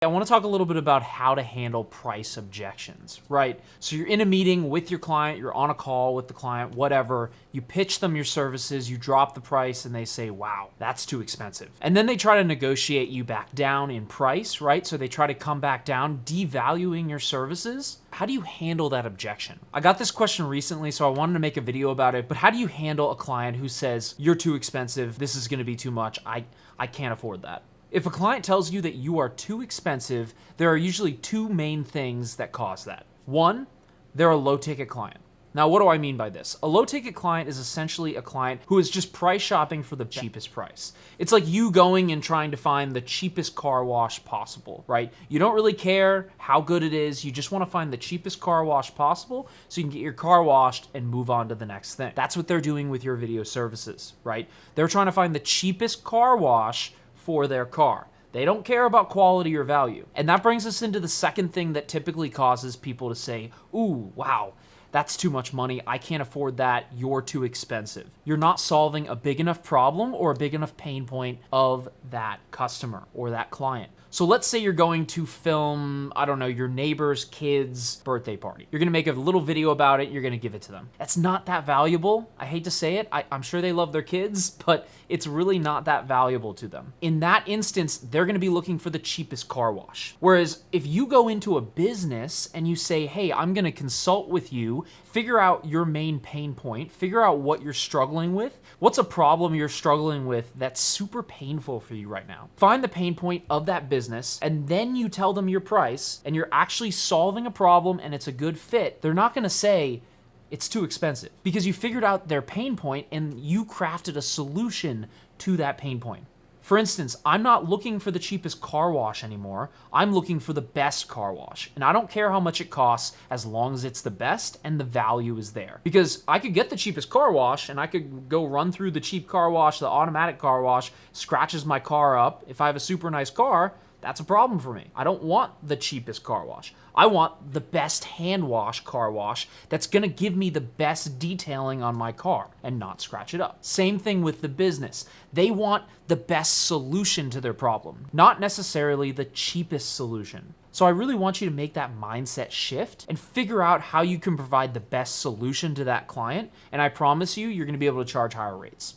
I want to talk a little bit about how to handle price objections, right? So you're in a meeting with your client, you're on a call with the client, whatever. You pitch them your services, you drop the price, and they say, wow, that's too expensive. And then they try to negotiate you back down in price, right? So they try to come back down, devaluing your services. How do you handle that objection? I got this question recently, so I wanted to make a video about it, but how do you handle a client who says, you're too expensive, this is gonna be too much, I can't afford that? If a client tells you that you are too expensive, there are usually two main things that cause that. One, they're a low-ticket client. Now, what do I mean by this? A low-ticket client is essentially a client who is just price shopping for the cheapest price. It's like you going and trying to find the cheapest car wash possible, right? You don't really care how good it is. You just want to find the cheapest car wash possible so you can get your car washed and move on to the next thing. That's what they're doing with your video services, right? They're trying to find the cheapest car wash for their car. They don't care about quality or value. And that brings us into the second thing that typically causes people to say, ooh, wow, that's too much money. I can't afford that. You're too expensive. You're not solving a big enough problem or a big enough pain point of that customer or that client. So let's say you're going to film, I don't know, your neighbor's kid's birthday party. You're gonna make a little video about it, you're gonna give it to them. That's not that valuable. I hate to say it, I'm sure they love their kids, but it's really not that valuable to them. In that instance, they're gonna be looking for the cheapest car wash. Whereas if you go into a business and you say, hey, I'm gonna consult with you, figure out your main pain point, figure out what you're struggling with, what's a problem you're struggling with that's super painful for you right now. Find the pain point of that business, and then you tell them your price, and you're actually solving a problem and it's a good fit. They're not gonna say, it's too expensive, because you figured out their pain point and you crafted a solution to that pain point. For instance, I'm not looking for the cheapest car wash anymore. I'm looking for the best car wash. And I don't care how much it costs as long as it's the best and the value is there. Because I could get the cheapest car wash and I could go run through the cheap car wash, the automatic car wash, scratches my car up. If I have a super nice car, that's a problem for me. I don't want the cheapest car wash. I want the best hand wash car wash that's gonna give me the best detailing on my car and not scratch it up. Same thing with the business. They want the best solution to their problem, not necessarily the cheapest solution. So I really want you to make that mindset shift and figure out how you can provide the best solution to that client. And I promise you, you're gonna be able to charge higher rates.